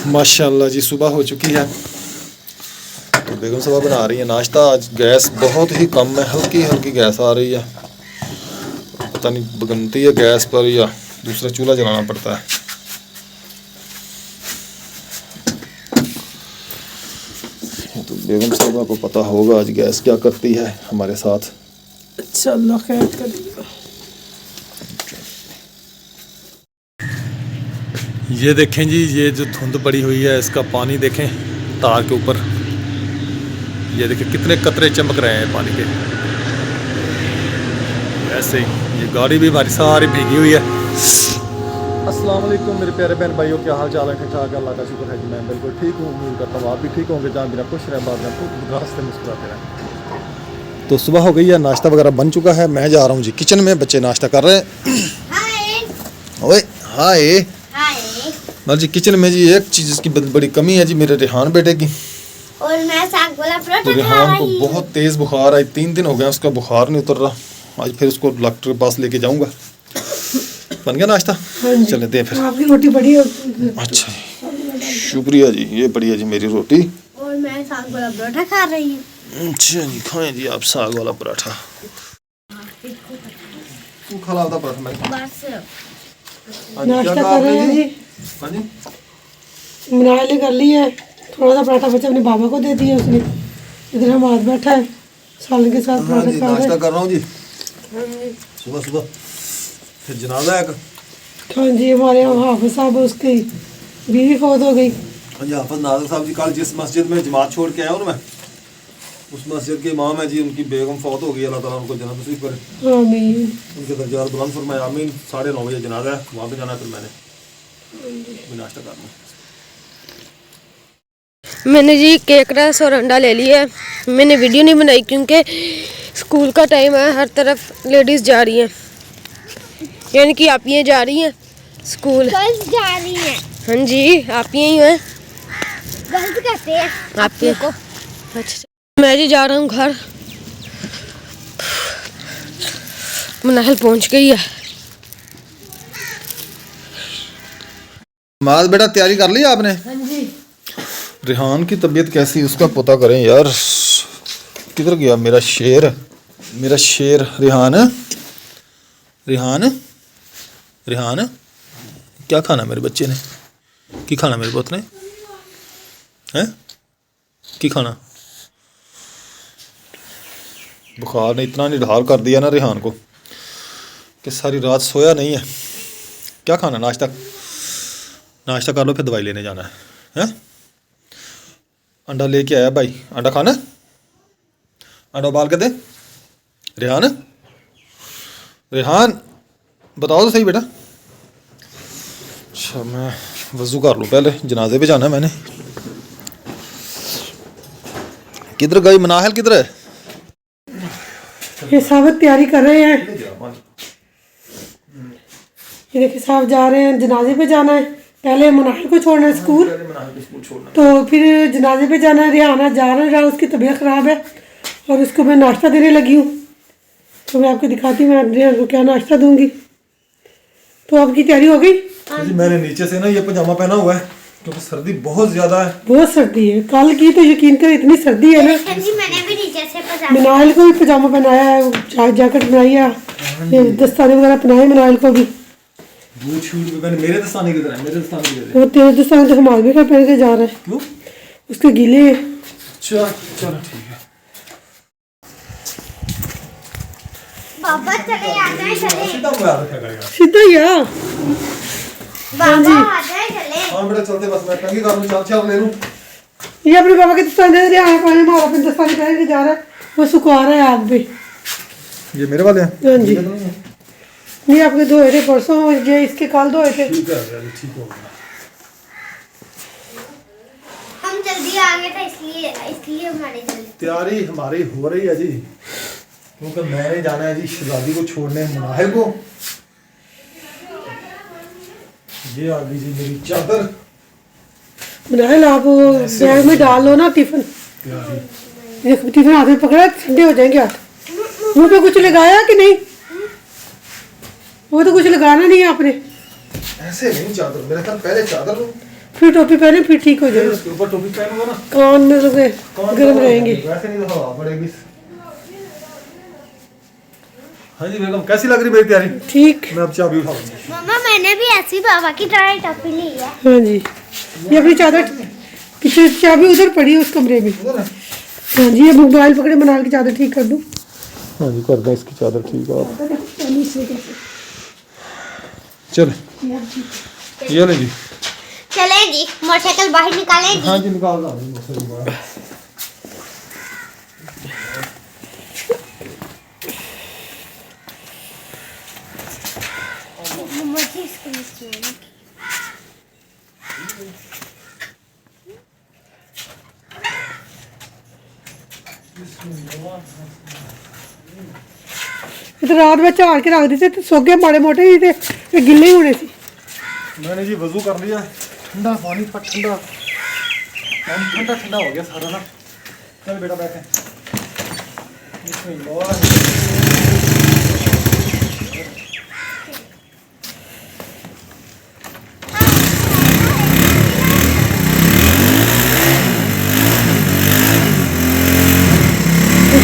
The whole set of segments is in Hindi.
माशाल्लाह जी सुबह हो चुकी है तो बेगम साहबा बना रही है नाश्ता। आज गैस बहुत ही कम है, हल्की हल्की गैस आ रही है। पता नहीं बनती है गैस पर या दूसरा चूल्हा जलाना पड़ता है। तो बेगम साहबा को पता होगा आज गैस क्या करती है हमारे साथ। अच्छा अल्लाह खैर करेगा। ये देखें जी, ये जो धुंध पड़ी हुई है इसका पानी देखें तार के ऊपर। ये देखें कितने कतरे चमक रहे हैं पानी के। ऐसे ही ये गाड़ी भी हमारी सारी भीगी हुई है। अस्सलाम वालेकुम मेरे प्यारे बहन भाइयों, क्या हाल चाल है? ठीक ठाक, अल्लाह का शुक्र है कि मैं बिल्कुल ठीक हूँ। उम्मीद करता हूँ आप भी ठीक होंगे। जहाँ बिना खुश रहें, बाद में रास्ते मुस्कुराते रहें। तो सुबह हो गई है, नाश्ता वगैरह बन चुका है। मैं जा रहा हूँ जी किचन में, बच्चे नाश्ता कर रहे हैं। ओए हाय जी। किचन में जी एक चीज़ की बड़ी कमी है जी, मेरे रेहान बेटे की। और मैं साग वाला पराठा तो रेहान को बहुत तेज़ बुखार है, 3 दिन हो गए उसका बुखार नहीं उतर रहा। आज फिर उसको डॉक्टर के पास लेके जाऊंगा। बन गया नाश्ता? चले दे फिर। आपकी रोटी बड़ी है। अच्छा शुक्रिया जी, ये बढ़िया जी मेरी रोटी। और मैं साग वाला पराठा खा रही हूँ। अच्छा जी, खाएं जी आप साग वाला पराठा। तू खा ला पराठा। मैं बस नाश्ता कर रहे हैं जी। हाँ जी मनाली कर ली है। थोड़ा सा पराठा बच्चा अपने बाबा को दे दिया उसने। इधर हम आज बैठा है सालन के साथ पराठा खा रहे नाश्ता हैं। कर रहा हूँ जी सुबह सुबह। फिर जनाजा है। हाँ जी, हमारे यहाँ हाफिज साहब उसकी बीवी फौत हो गई। हाँ जी, हाफिज नाज़िर साहब जी कल जिस मस्जिद में जमात छोड़ के आया हूँ मैं, उस मस्जिद के इमाम है जी, उनकी बेगम फौत हो गई। अल्लाह ताला उनको जन्नत नसीब करे। आमीन। उनके दर्जात बुलंद फरमाए। आमीन। 9:30 बजे जनाजा है, वहाँ पे जाना है। फिर मैंने नाश्ता करना। मैंने जी केक रस और अंडा ले लिया है। मैंने वीडियो नहीं बनाई क्योंकि स्कूल का टाइम है, हर तरफ लेडीज़ जा रही हैं, यानी कि आप ये जा रही हैं स्कूल। गर्ल्स जा रही हैं। हाँ जी, आप यही हैं। गर्ल्स कहते हैं आपके को। अच्छा मैं जी जा रहा हूँ घर। मनाहल पहुँच गई है। माज बेटा तैयारी कर ली आपने? हाँ जी। रेहान की तबीयत कैसी उसका पता करें यार। किधर गया मेरा शेर? मेरा शेर रेहान। रेहान रेहान क्या खाना मेरे बच्चे ने? की खाना मेरे पुत ने? हैं की खाना? बुखार ने इतना निढाल कर दिया ना रेहान को कि सारी रात सोया नहीं है। क्या खाना? नाश्ता कर लो, फिर दवाई लेने जाना है। हैं अंडा लेके आया भाई, अंडा खाना? अंडा उबाल के दे। रेहान रेहान बताओ तो सही बेटा। अच्छा मैं वज़ू कर लूँ पहले, जनाजे पे जाना है मैंने। किधर गई मनाहल? किधर है? ये साहब तैयारी कर रहे हैं। ये देखिए साहब जा रहे हैं, जनाजे पे जाना है। पहले मनाहल को छोड़ना है स्कूल, तो फिर जनाजे पे जाना है। रिहाना जा रहा, उसकी तबीयत ख़राब है और उसको मैं नाश्ता देने लगी हूँ। तो मैं आपको दिखाती हूँ मैं रिहान को क्या नाश्ता दूँगी। तो आपकी तैयारी हो गई? जी मैंने नीचे से ना ये पजामा पहना हुआ है क्योंकि सर्दी बहुत ज़्यादा है। बहुत सर्दी है, कल की तो यकीन कर इतनी सर्दी है ना। जी मैंने भी नीचे से पजामा मनाहल को भी पजामा पहनाया है, जैकेट बनाई है, दस्ताने वगैरह पहनाए मनाहल को भी। बूट शूट भी मैंने। मेरे दस्ताने किधर है? मेरे दस्ताने किधर है? वो तेरे दस्ताने तो हमारे भी पहन के जा रहा है। क्यों? उसके गीले हैं। चलो ठीक है। पापा चले आ जाए चले। सीधा मुड़ा रखा करेगा। सीधा ही आ। बाबा आ जाए चले। हाँ बेटा चलते, बस मैं टंगी कर लूँ, चार ले लूँ। ये अपने पापा के दस्ताने दे रहा है, हमारा अपने दस्ताने पहन के जा रहा है। वो सुखा रहा है आग पे। ये मेरे वाले हैं? हाँ जी। नहीं आपके धोए थे परसों, ये इसके कल धोए थे। ठीक है ठीक हो गया। हम जल्दी आ गए थे इसलिए हमारी जल्दी तैयारी हमारी हो रही है जी, क्योंकि मैंने जाना है जी शहजादी को छोड़ने मनाहिल को। ये आ गई जी मेरी चादर। मनाहिल आप बैग में डाल लो ना टिफिन। टिफिन हाथ में पकड़ा, ठंडे हो जाएंगे हाथ। मुंह पे कुछ लगाया कि नहीं? वो तो कुछ लगाना नहीं है आपने। ऐसे नहीं चादर, मेरे ख्याल पहले चादर लो। फिर टोपी पहने फिर ठीक हो जाएगा। इसके ऊपर टोपी पहनूंगा ना, कान में लगे गर्म रहेंगे। वैसे नहीं तो हवा पड़ेगी। हाँ जी बेगम, कैसी लग रही मेरी तैयारी? ठीक। मैं अब चाबी उठाऊंगी। मम्मा मैंने भी ऐसी बाबा की तरह टोपी ली है। हाँ जी, ये अपनी चादर पीछे चाबी उधर पड़ी है उस कमरे में। हाँ जी, ये मोबाइल पकड़े, मनाल की चादर ठीक कर दूँ। हाँ जी, कर दें इसकी चादर ठीक है आप। चल ये ले जी। चलेगी मोटरसाइकिल बाहर निकालेगी। हाँ जी, निकाल रहा मुझे इसको नहीं तो रात में झाड़ के रख दी थे तो सोगे माड़े मोटे ही थे, ये गिले ही होने थे। मैंने जी वजू कर लिया, ठंडा पानी पर ठंडा ठंडा ठंडा हो गया सारा ना। चल बेटा बैठे।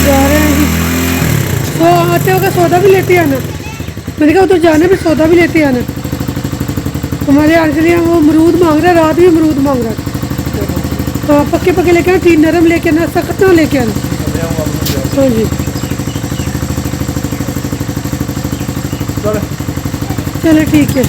जा रहे हैं जी, तो आते होगा सौदा भी लेते आना। मैंने कहा उधर जाने में सौदा भी लेते आना। हमारे आंटी वो अमरूद मांग रहा है, रात भी अमरूद मांग रहा है। हाँ, पक्के पक्के लेके आना, ठीक नरम लेके आना, सख्त ना लेके आना। हाँ जी, चलो ठीक है।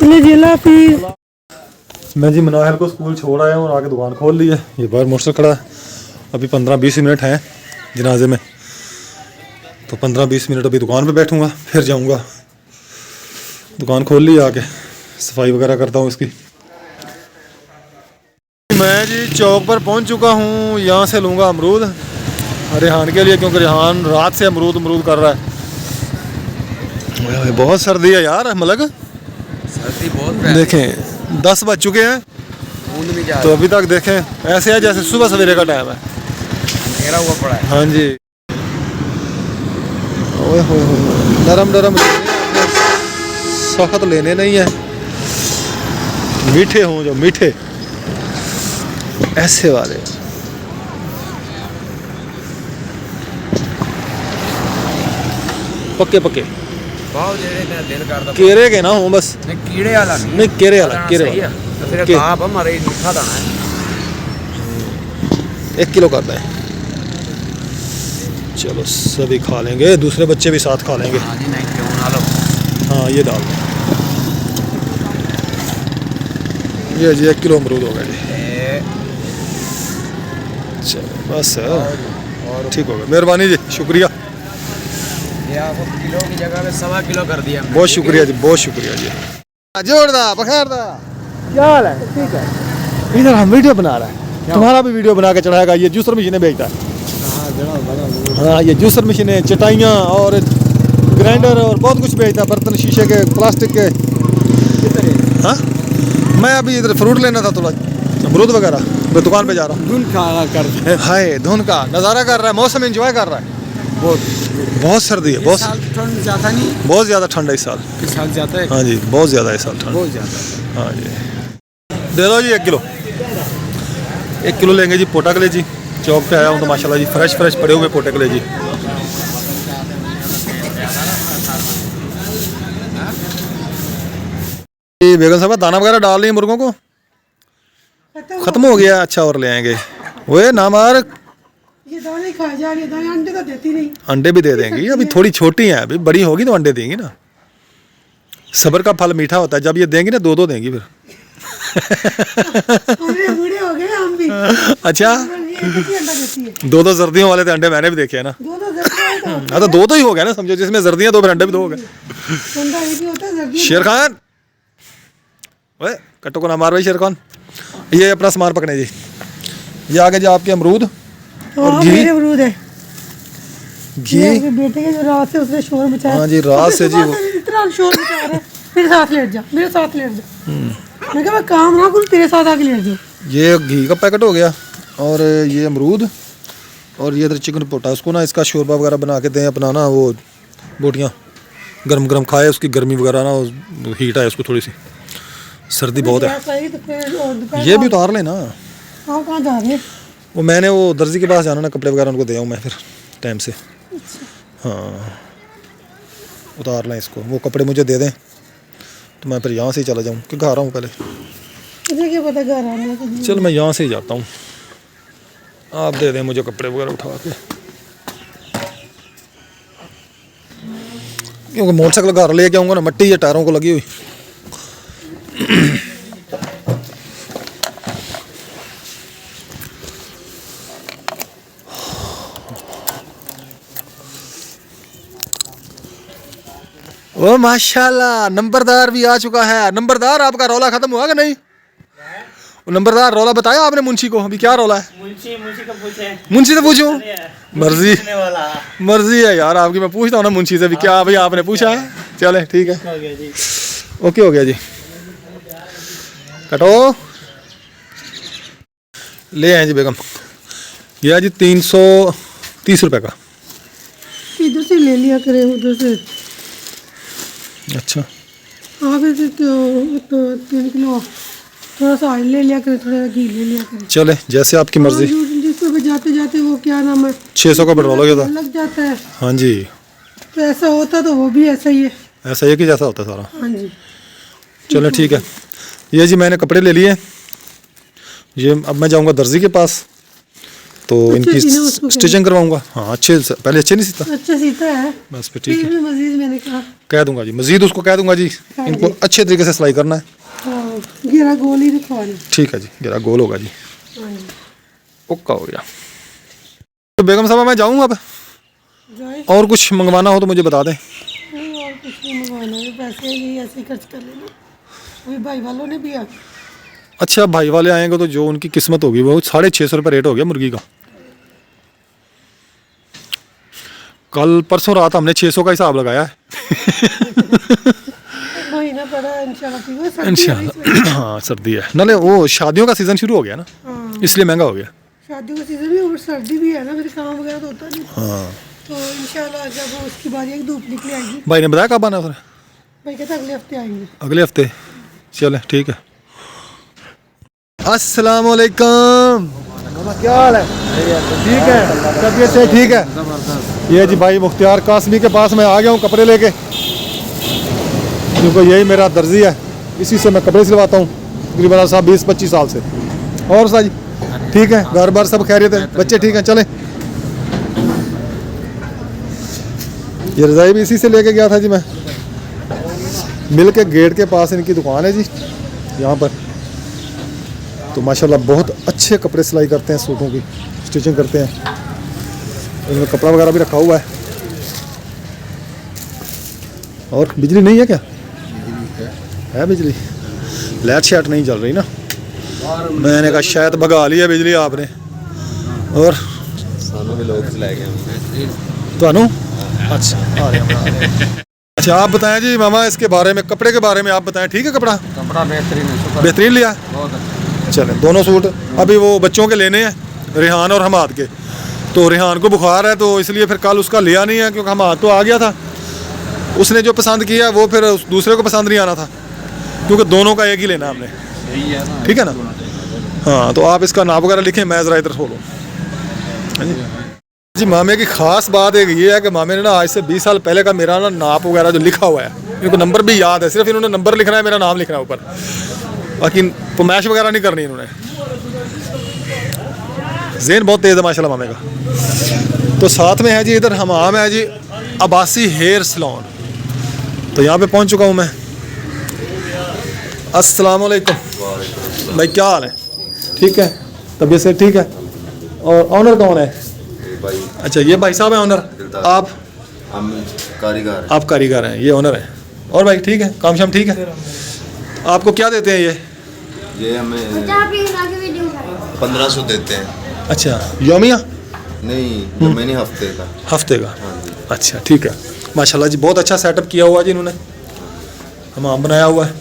चलो जिला फिर मैं जी मनाहिल को स्कूल छोड़ आया हूँ और आके दुकान खोल ली है। ये बाहर मोटरसाइकिल खड़ा है। अभी 15-20 मिनट हैं जनाजे में, तो 15-20 मिनट अभी दुकान पे बैठूंगा, फिर जाऊंगा। दुकान खोल ली, आके सफाई वगैरह करता हूँ इसकी। मैं जी चौक पर पहुँच चुका हूँ। यहाँ से लूँगा अमरूद रेहान के लिए, क्योंकि रेहान रात से अमरूद कर रहा है। बहुत सर्दी है यार, मलक सर्दी बहुत देखें 10 बज चुके हैं भी जा तो अभी तक देखें ऐसे है जैसे सुबह सवेरे का टाइम है। घेरा हुआ पड़ा है। हाँ जी, ओए होए होए, नरम नरम सख्त लेने नहीं है, मीठे हों जो मीठे, ऐसे वाले। पक्के पक्के बहुत जेड़े दिल करदा केरे के ना हो बस। नहीं कीड़े वाला नहीं केरे वाला, केरे सही है। वाला। तो फिर के- कहां पर हमारे मीठा दाना है। 1 किलो करता है। चलो सभी खा लेंगे, दूसरे बच्चे भी साथ खा लेंगे। हां जी, नहीं क्यों ना लो। हाँ ये डाल दो। ये जी 1 किलो अमरूद हो गया जी। चलो बस और ठीक हो गया, मेहरबानी जी, शुक्रिया, ये आपको किलो की जगह पे 1.25 किलो कर दिया हमने। बहुत शुक्रिया जी, बहुत शुक्रिया जी। जोरदार बखैरदा, क्या हाल है? ठीक है। इधर हम वीडियो बना रहे हैं, तुम्हारा भी वीडियो बना के चढ़ाएगा। ये जूसर मशीनें बेचता है। हाँ, ये जूसर मशीनें, चटाइयाँ और ग्राइंडर और बहुत कुछ बेचता है, बर्तन शीशे के, प्लास्टिक के। हाँ, मैं अभी इधर फ्रूट लेना था थोड़ा, अमरूद वगैरह, मैं दुकान पे जा रहा हूँ। धुन खा कर हाय, धुन का नज़ारा कर रहा है, मौसम एंजॉय कर रहा है। बहुत सर्दी है, बहुत ठंड ज्यादा नहीं, बहुत ज़्यादा ठंड है इस साल। इस साल ज्यादा है। हाँ जी, बहुत ज़्यादा है इस साल ठंड। बहुत ज्यादा। हाँ जी, दे दो जी 1 किलो। 1 किलो लेंगे जी पोटाकले जी। चौक पे आया हूँ तो माशाल्लाह जी फ्रेश पड़े हुए पोटाकले जी। बेगम साहब दाना वगैरह डाल रही है मुर्गों को, खत्म हो गया। अच्छा और ले आएंगे। वो ना मार, ये दाने खाए जा रही है, दाने अंडे तो देती नहीं। अंडे भी दे देंगी, अभी थोड़ी छोटी हैं, अभी बड़ी होगी तो अंडे देंगी ना। सब्र का फल मीठा होता है, जब ये देंगी ना 2-2 देंगी फिर। हमने बूढ़े हो गए हम भी। अच्छा, ये कितनी अंडा देती है? 2-2 सर्दियों वाले तो अंडे मैंने भी देखे हैं ना। दो जर्दी है हाँ तो 2 तो ही हो गया ना, समझो, जिसमें सर्दियाँ 2 फिर अंडे भी 2 हो गए। तो अंडा एक ही होता है, जर्दी। शेर खान, ओए कट्टो को ना मार भाई शेर खान। ये अपना सामान पकड़े जी। ये आगे जो आपके अमरूद हाँ, घी। मेरे अमरूद है। घी। ये आपके बेटे के जो रात से उसने शोर मचाया। हाँ जी, रात से जी वो- इतना शोर मचा रहा है। मेरे साथ लेट जा, मेरे साथ लेट जा। मैं कहा मैं काम ना करूं, तेरे साथ आके लेट जाओ। ये घी का पैकेट हो गया और ये अमरूद और ये इधर चिकन पोटा, उसको ना इसका शोरबा वगैरह बना के दें अपना ना, वो बोटियाँ गरम गरम खाए, उसकी गर्मी वगैरह ना, वो हीट आए उसको, थोड़ी सी सर्दी बहुत है। सही तो फिर और दोपहर ये भी उतार लेना। आप कहाँ जा रहे हैं? वो मैंने वो दर्जी के पास जाना ना, कपड़े वगैरह उनको दे आऊँ मैं फिर टाइम से। हाँ उतार लें इसको, वो कपड़े मुझे दे दें तो मैं फिर यहाँ से ही चला जाऊँ, कि घर आ रहा हूँ पहले। मुझे क्या पता घर आने का। चल मैं यहाँ से ही जाता हूँ, आप दे दें मुझे कपड़े वगैरह उठा के, क्योंकि मोटरसाइकिल घर लेके आऊँगा ना, मट्टी है टायरों को लगी हुई। ओ माशाल्लाह, नंबरदार भी आ चुका है। नंबरदार आपका रौला खत्म हुआ कि नहीं? वो नंबरदार रौला बताया आपने मुंशी को, अभी क्या रौला है? मुंशी से पूछूं? मर्जी मर्जी है यार आपकी, मैं पूछता हूँ ना मुंशी से भी, क्या भाई आपने पूछा है? चले ठीक है, ओके हो गया जी। कटो ले आए जी बेगम, ये है जी 330 रुपये का। इधर से ले लिया करे, उधर से। अच्छा आगे से तो 3 किलो थोड़ा सा ऑयल ले लिया करे, थोड़ा घी ले लिया करे। चले जैसे आपकी मर्जी। जिसको जाते जाते वो क्या नाम है 600 का पेट्रोल हो गया था। लग जाता है। हाँ जी, तो ऐसा होता तो वो भी ऐसा ही है। ऐसा ही कि जैसा होता है सारा। हाँ जी चलो ठीक है। ये जी मैंने कपड़े ले लिए, ये अब मैं जाऊंगा दर्जी के पास, तो इनकी स्टिचिंग करवाऊंगा। हाँ अच्छे से, पहले अच्छे नहीं सीता। अच्छा सीता है बस फिर ठीक है, फिर भी मजीद मैंने कहा कह दूंगा जी, मजीद उसको कह दूंगा जी, इनको अच्छे तरीके से सिलाई करना है। हाँ, घेरा गोल ही रखवाना। ठीक है जी, जरा गोल होगा जी। हाँ जी ओका हो गया। तो बेगम साहब मैं जाऊँ अब, जाए। और कुछ मंगवाना हो तो मुझे बता दें। नहीं और कुछ नहीं मंगवाना है, पैसे यही ऐसे ही खर्च कर लेना। अभी भाई वालों ने भी आ। अच्छा भाई वाले आएंगे तो जो उनकी किस्मत होगी, वो 650 रुपये रेट हो गया मुर्गी का। कल परसों रात हमने 600 का हिसाब लगाया है। महीना पड़ा है इंशाल्लाह, ठीक है। सर्दी है इंशाल्लाह हाँ सर्दी है, नाले वो शादियों का सीज़न शुरू हो गया ना, हाँ। इसलिए महंगा हो गया। शादियों का सीजन भी और सर्दी भी है ना, फिर काम वगैरह तो होता नहीं। हाँ तो इंशाल्लाह जब उसकी बारी एक धूप निकली आएगी, भाई ने बताया कब आना है? भाई कहते अगले हफ्ते आएंगे। अगले हफ्ते। चले ठीक है। अस्सलाम वालेकुम, क्या हाल है? ठीक है, तबीयत से ठीक है? ये जी भाई मुख्तियार कासमी के पास मैं आ गया हूँ कपड़े लेके, क्योंकि यही मेरा दर्जी है, इसी से मैं कपड़े सिलवाता हूँ तकरीबन साहब 20-25 साल से। और साजी ठीक है, घर बार सब खैरियत है, बच्चे ठीक हैं? चले। ये रज़ाई भी इसी से लेके गया था जी मैं, मिल के गेट के पास इनकी दुकान है जी यहाँ पर। तो माशाल्लाह बहुत अच्छे कपड़े सिलाई करते हैं, सूटों की स्टिचिंग करते हैं, इनमें कपड़ा वगैरह भी रखा हुआ है। और बिजली नहीं है क्या? है बिजली, लाइट शाइट नहीं चल रही ना, मैंने कहा शायद भगा लिया बिजली आपने। और तो अच्छा आ रहे हैं। अच्छा आप बताएं जी मामा, इसके बारे में, कपड़े के बारे में आप बताएं। ठीक है कपड़ा? कपड़ा बेहतरीन है, बेहतरीन लिया। बहुत अच्छा। चले दोनों सूट अभी वो बच्चों के लेने हैं, रेहान और हमाद के। तो रेहान को बुखार है तो इसलिए फिर कल उसका लिया नहीं है, क्योंकि हमाद तो आ गया था, उसने जो पसंद किया वो फिर उस दूसरे को पसंद नहीं आना था, क्योंकि दोनों का एक ही लेना हमने। ठीक है ना? हाँ तो आप इसका नाप वगैरह लिखें, मैं ज़रा इधर खोलूँ। हाँ जी मामे की ख़ास बात एक ये है कि मामे ने ना आज से 20 साल पहले का मेरा ना नाप वगैरह जो लिखा हुआ है, इनको नंबर भी याद है, सिर्फ इन्होंने नंबर लिखना है, मेरा नाम लिखना है ऊपर, बाकी फरमाइश वगैरह नहीं करनी इन्होंने। ज़हन बहुत तेज़ है माशाल्लाह मामे का। तो साथ में है जी इधर हमाम है जी अब्बासी हेयर सैलून, तो यहाँ पे पहुँच चुका हूँ मैं। अस्सलाम वालेकुम भाई, क्या हाल है? ठीक है, तबीयत से ठीक है? और ऑनर कौन है? भाई अच्छा ये भाई साहब हैं ऑनर, आप? हम कारीगर। आप कारीगर हैं, ये ऑनर है। और भाई ठीक है, काम शाम ठीक है? आपको क्या देते हैं ये हमें 1500 देते हैं। अच्छा योमिया? नहीं महीने हफ्ते का। हफ्ते का? हाँ जी। अच्छा ठीक है, माशाल्लाह जी बहुत अच्छा सेटअप किया हुआ जी इन्होंने, हमाम बनाया हुआ है।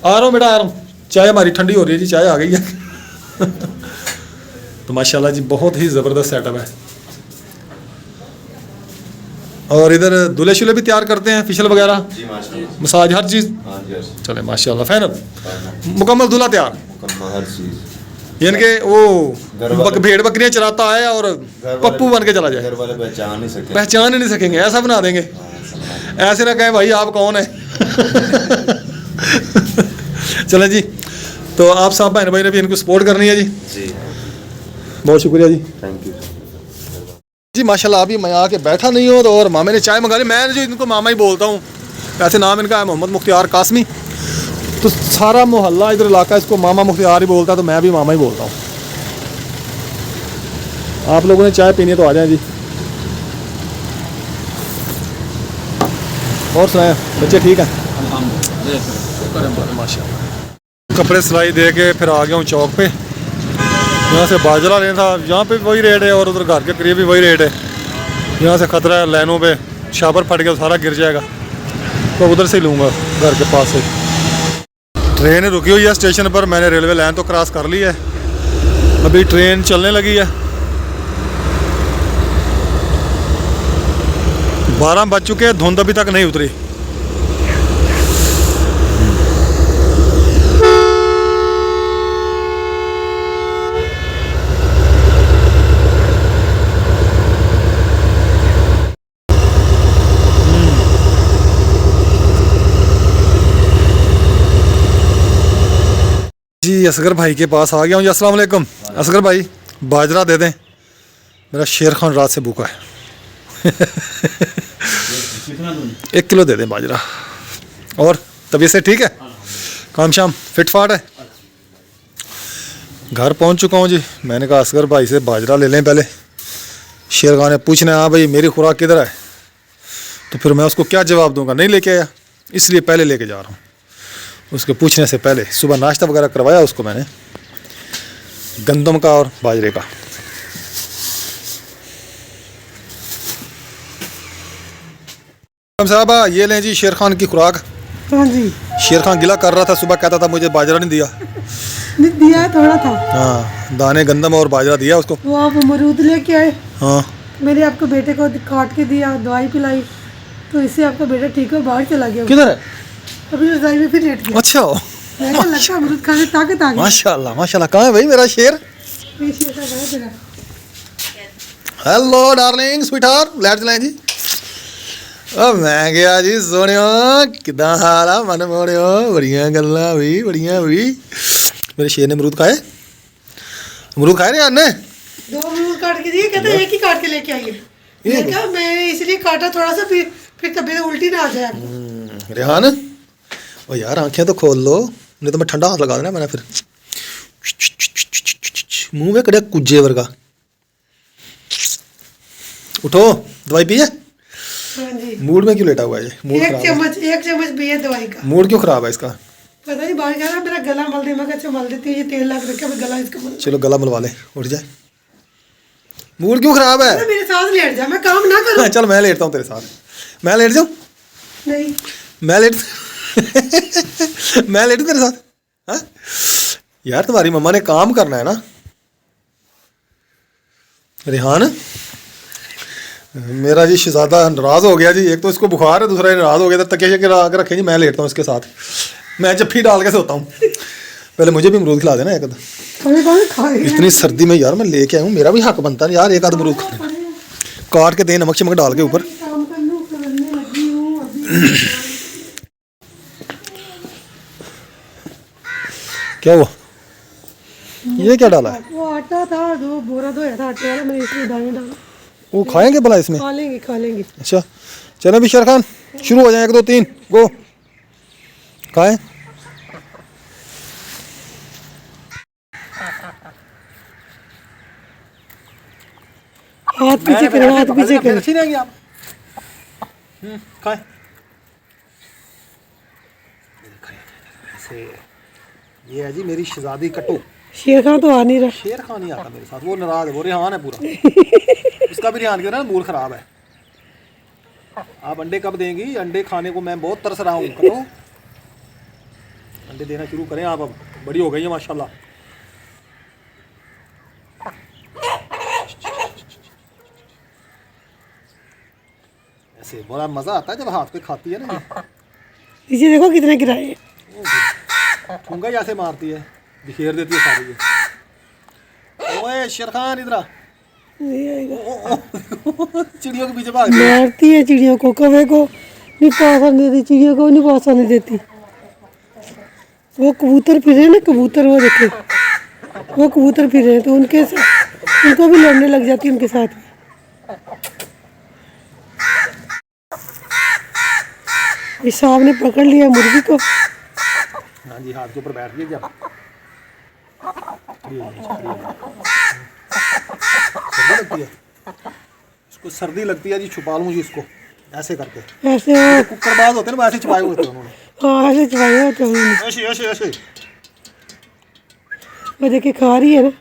आ रहा हूँ बेटा, आ रहा हूँ, चाय हमारी ठंडी हो रही है जी, चाय आ गई है। तो माशाल्लाह जी बहुत ही ज़बरदस्त सेटअप है। और इधर दूल्हे शुल्हे भी तैयार करते हैं, फेशियल वगैरह, जी माशाल्लाह। मसाज, हर चीज़। हाँ जी, हर चले माशाल्लाह, फाइनल मुकम्मल दूल्हा तैयार। मुकम्मल हर चीज़। यानी कि वो घर वाले- भेड़ बकरियां चराता है और पप्पू बन के चला जाए, घर वाले पहचान नहीं सके। पहचान ही नहीं सकेंगे, ऐसा बना देंगे। ऐसे ना कहें भाई आप कौन है। चलें जी, तो आप साहब बहन भाई ने भी इनको सपोर्ट करनी है जी। जी बहुत शुक्रिया जी। Thank you. जी माशाल्लाह, अभी मैं आके बैठा नहीं हूँ तो और मामे ने चाय मंगा ली। मैं जो इनको मामा ही बोलता हूँ, वैसे नाम इनका है मोहम्मद मुख्तियार कासमी। तो सारा मोहल्ला इधर इलाका इसको मामा मुख्तियार ही बोलता है, तो मैं भी मामा ही बोलता हूँ। आप लोगों ने चाय पीनी है तो आ जाएं जी। और सुनाएं, बच्चे ठीक हैं? माशाल्लाह। कपड़े सिलाई दे के फिर आ गया हूँ चौक पे। यहाँ से बाजरा लेना था, यहाँ पे भी वही रेट है और उधर घर के करीब भी वही रेट है। यहाँ से ख़तरा है लाइनों पे शापर फट गया सारा गिर जाएगा, तो उधर से ही लूँगा घर के पास से। ट्रेन रुकी हुई है स्टेशन पर, मैंने रेलवे लाइन तो क्रॉस कर ली है, अभी ट्रेन चलने लगी है। 12 बज चुके हैं, धुंध अभी तक नहीं उतरी। जी असगर भाई के पास आ गया हूँ जी। अस्सलाम वालेकुम असगर भाई, बाजरा दे दें, मेरा शेर खान रात से भूखा है। 1 किलो दे दें बाजरा। और तबीयत से ठीक है? काम शाम फिट फाट है? घर पहुंच चुका हूं जी। मैंने कहा असगर भाई से बाजरा ले लें पहले। शेर खान ने पूछना, हाँ भाई मेरी खुराक किधर है, तो फिर मैं उसको क्या जवाब दूंगा, नहीं लेके आया, इसलिए पहले लेके जा रहा हूँ। उसके पूछने से पहले सुबह नाश्ता वगैरह करवाया उसको मैंने, गंदम का और बाजरे का। साहब ये लें जी शेर खान की खुराक। हाँ जी, शेर खान गिला कर रहा था सुबह, कहता था मुझे बाजरा नहीं दिया। नहीं दिया थोड़ा था। हाँ, दाने गंदम और बाजरा दिया उसको। वो आप अमरूद लेके आए, हाँ मैंने आपको बेटे को काट के दिया, दवाई पिलाई, तो इससे आपका बेटा ठीक हो बाहर चला गया। किधर है? अभी रजाई में फिर लेट गया। अच्छा, मैं कहा लगता अमरूद खाने ताकत आ गई। माशाल्लाह माशाल्लाह। कहाँ है भाई मेरा शेर? ये शेर का है तेरा। हेलो डार्लिंग स्वीटहार्ट, लेट चलें जी। अब मैं गया जी सोनियो, किदा हाल आ मन मोड़ियो, बड़िया गल्लां हुई, बड़िया हुई। मेरे शेर ने अमरूद खाए? अमरूद खाए ना ने? 2 अमरूद काट के दिए, कहते एक ही काट के लेके आइए। मैं कहा मैं इसलिए काटा थोड़ा सा, फिर तबीयत उल्टी ना आ जाए आपको। रेहान, ओ यार आंखें तो खोल लो, नहीं तो मैं ठंडा हाथ लगा देना मैंने फिर। मुंह में कड़े कुज्जे वर्गा। उठो, दवाई पिए? हाँ जी। मूड में क्यों लेटा हुआ है ये? मूड एक खराब है। चम्मच पिए दवाई का। मूड क्यों खराब है इसका? पता नहीं बाहर जा रहा, मेरा गला मल दे, मैं कहा अच्छा मल देती है, ये तेल लग रखा है, गला इसका मल। चलो गला मलवा ले, उठ जाए। मूड क्यों खराब है? मेरे साथ लेट जा, मैं काम ना करूं। चल मैं लेटता हूँ तेरे साथ। मैं लेट जाऊँ? नहीं, मैं लेट मैं लेटूँ तेरे साथ? हाँ यार, तुम्हारी मम्मा ने काम करना है ना। रेहान, मेरा जी शहजादा नाराज़ हो गया जी। एक तो इसको बुखार है, दूसरा नाराज़ हो गया। तो तकिया के आगे रखें जी, मैं लेटता हूँ इसके साथ। मैं जफ्फी डाल के सोता हूँ। पहले मुझे भी अमरूद खिला देना एक आधा। कभी खाएगा। इतनी सर्दी में यार मैं लेके आया हूँ, मेरा भी हक बनता है यार एक आध अमरूद खाने का। काट के दे, नमक शमक डाल के ऊपर। काम करने लगी हूँ अभी। क्या हुआ? ये क्या डाला है? वो आटा था, दो बोरा धोया था आटे वाला, मैंने इसमें दाने डाला। वो खाएंगे भला इसमें? खा लेंगे। अच्छा चलो भी शेर खान, शुरू हो जाए। 1 2 3 गो। खाएं। हाथ पीछे करो, हाथ पीछे करो। अच्छी नहीं आप। खाएं। ये है जी मेरी शहजादी कट्टू। शेर खान तो आ नहीं रहा। शेर खान नहीं आता मेरे साथ, वो नाराज है, वो रेहान है पूरा। इसका भी रेहान ना मूड खराब है। आप अंडे कब देंगी? अंडे खाने को मैं बहुत तरस रहा हूँ। करो अंडे देना शुरू करें आप, अब बड़ी हो गई है माशाल्लाह। से बड़ा मज़ा आता है जब हाथ पे खाती है ना ये। नीचे देखो कितने गिराए हैं। ठूंगा ही ऐसे मारती है, बिखेर देती है सारी ये। ओए शेर खान इधर आ। नहीं आएगा। चिड़ियों के पीछे भाग गई। मारती है चिड़ियों को, कौवे को नहीं पास आने देती, चिड़ियों को नहीं पास आने देती। वो कबूतर फिर रहे हैं ना, कबूतर वो देखे, वो कबूतर फिर रहे हैं तो उनके साथ उनको भी लड़ने लग जाती है उनके साथ। इस सांप ने पकड़ लिया मुर्गी को। हाँ जी, हाथ के ऊपर बैठ गई जब। सर्दी लगती है इसको, सर्दी लगती है जी। छुपा लूँ जी इसको ऐसे करके। ऐसे वो कुक्कड़बाज होते हैं ना, वैसे छुपाए हुए होते हैं उन्होंने। हाँ ऐसे चबाए होते हैं उन्होंने। ऐसे ऐसे ऐसे। वो देखिए खा रही है ना।